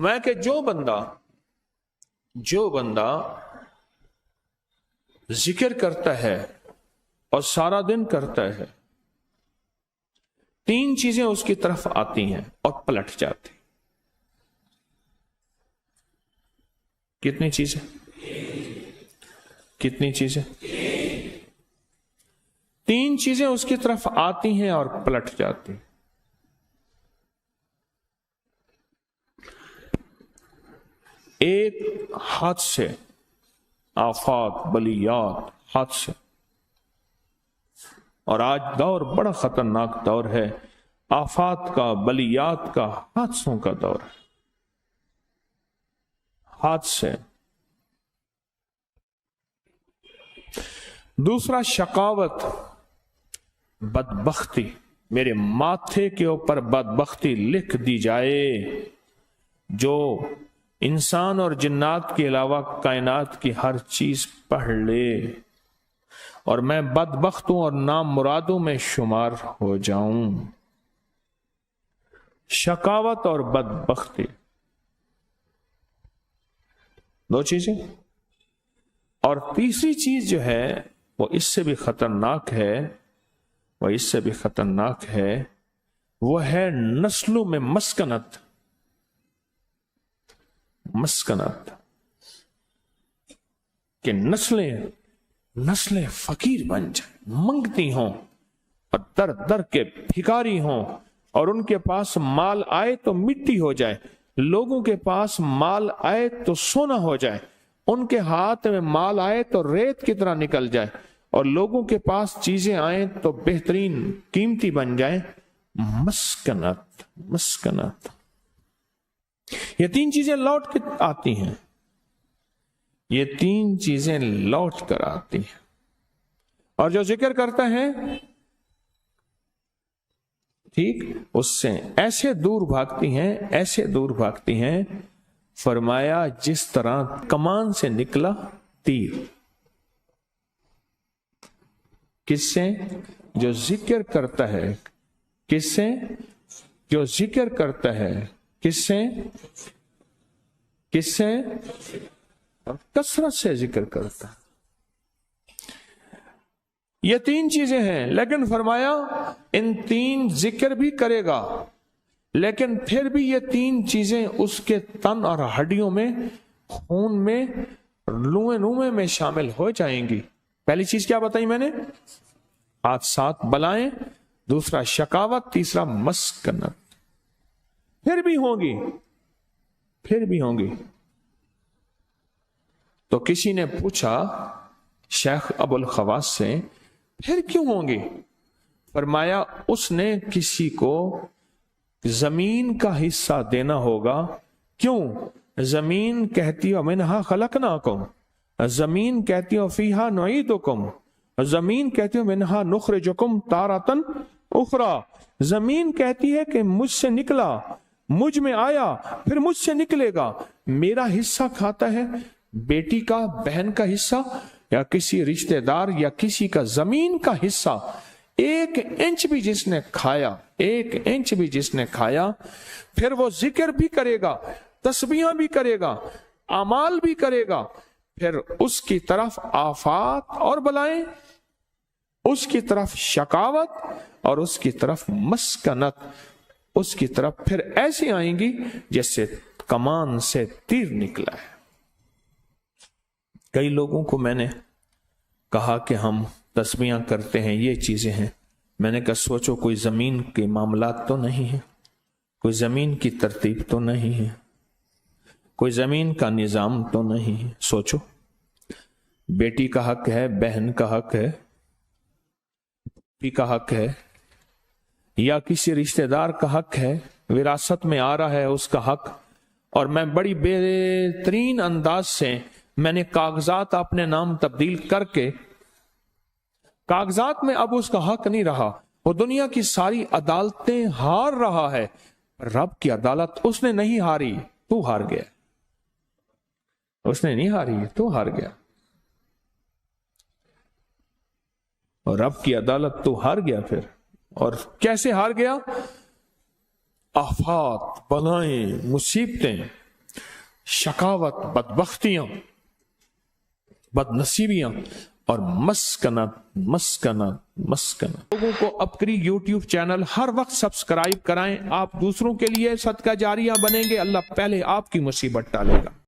میں کہ جو بندہ ذکر کرتا ہے اور سارا دن کرتا ہے، تین چیزیں اس کی طرف آتی ہیں اور پلٹ جاتی۔ کتنی چیزیں؟ کتنی چیزیں؟ تین چیزیں اس کی طرف آتی ہیں اور پلٹ جاتی۔ ایک حادثے، آفات، بلیات، حادثے، اور آج دور بڑا خطرناک دور ہے، آفات کا، بلیات کا، حادثوں کا دور ہے۔ حادثے۔ دوسرا شقاوت، بدبختی، میرے ماتھے کے اوپر بدبختی لکھ دی جائے، جو انسان اور جنات کے علاوہ کائنات کی ہر چیز پڑھ لے، اور میں بدبختوں اور نامرادوں میں شمار ہو جاؤں۔ شقاوت اور بدبختی، دو چیزیں۔ اور تیسری چیز جو ہے وہ اس سے بھی خطرناک ہے، وہ ہے نسلوں میں مسکنت۔ کہ نسلیں فقیر بن جائیں، منگتی ہوں اور در در کے بھکاری ہوں، اور ان کے پاس مال آئے تو مٹی ہو جائے، لوگوں کے پاس مال آئے تو سونا ہو جائے، ان کے ہاتھ میں مال آئے تو ریت کی طرح نکل جائے، اور لوگوں کے پاس چیزیں آئیں تو بہترین قیمتی بن جائیں۔ مسکنت۔ یہ تین چیزیں لوٹ کے آتی ہیں، یہ تین چیزیں لوٹ کر آتی ہیں، اور جو ذکر کرتا ہے ٹھیک اس سے ایسے دور بھاگتی ہیں، فرمایا جس طرح کمان سے نکلا تیر۔ کس سے؟ جو ذکر کرتا ہے۔ کس سے؟ جو ذکر کرتا ہے۔ کس سے؟ کس سے؟ کثرت سے ذکر کرتا ہے۔ یہ تین چیزیں ہیں، لیکن فرمایا ان تین ذکر بھی کرے گا، لیکن پھر بھی یہ تین چیزیں اس کے تن اور ہڈیوں میں، خون میں، لوئے میں شامل ہو جائیں گی۔ پہلی چیز کیا بتائی میں نے؟ حادثات، بلائیں، دوسرا شقاوت، تیسرا مسکنت۔ پھر بھی ہوں گی۔ تو کسی نے پوچھا شیخ ابو الخواص سے، پھر کیوں ہوں گی؟ فرمایا اس نے کسی کو زمین کا حصہ دینا ہوگا۔ کیوں؟ زمین کہتی ہو منہا خلقناکم، زمین کہتی ہو فیہا نعیدکم، زمین کہتی ہو منہا نخرجکم تارۃ اخری، زمین کہتی ہے کہ مجھ سے نکلا، مجھ میں آیا، پھر مجھ سے نکلے گا۔ میرا حصہ کھاتا ہے، بیٹی کا، بہن کا حصہ، یا کسی رشتہ دار یا کسی کا زمین کا حصہ، ایک انچ بھی جس نے کھایا، پھر وہ ذکر بھی کرے گا، تسبیحاں بھی کرے گا، اعمال بھی کرے گا، پھر اس کی طرف آفات اور بلائیں، اس کی طرف شقاوت اور اس کی طرف مسکنت، اس کی طرف پھر ایسی آئیں گی جیسے کمان سے تیر نکلا ہے۔ کئی لوگوں کو میں نے کہا کہ ہم تسبیحاں کرتے ہیں، یہ چیزیں ہیں، میں نے کہا سوچو کوئی زمین کے معاملات تو نہیں ہے، کوئی زمین کی ترتیب تو نہیں ہے، کوئی زمین کا نظام تو نہیں ہے۔ سوچو، بیٹی کا حق ہے، بہن کا حق ہے، پی کا حق ہے، یا کسی رشتہ دار کا حق ہے، وراثت میں آ رہا ہے اس کا حق، اور میں بڑی بہترین انداز سے میں نے کاغذات اپنے نام تبدیل کر کے، کاغذات میں اب اس کا حق نہیں رہا، وہ دنیا کی ساری عدالتیں ہار رہا ہے، رب کی عدالت اس نے نہیں ہاری، تو ہار گیا، اس نے نہیں ہاری، تو ہار گیا، اور رب کی عدالت تو ہار گیا۔ پھر اور کیسے ہار گیا؟ آفات، بلائیں، مصیبتیں، شقاوت، بدبختیاں، بدنصیبیاں اور مسکنت لوگوں کو اپنی یوٹیوب چینل ہر وقت سبسکرائب کرائیں. آپ دوسروں کے لیے صدقہ جاریہ بنیں گے، اللہ پہلے آپ کی مصیبت ٹالے گا.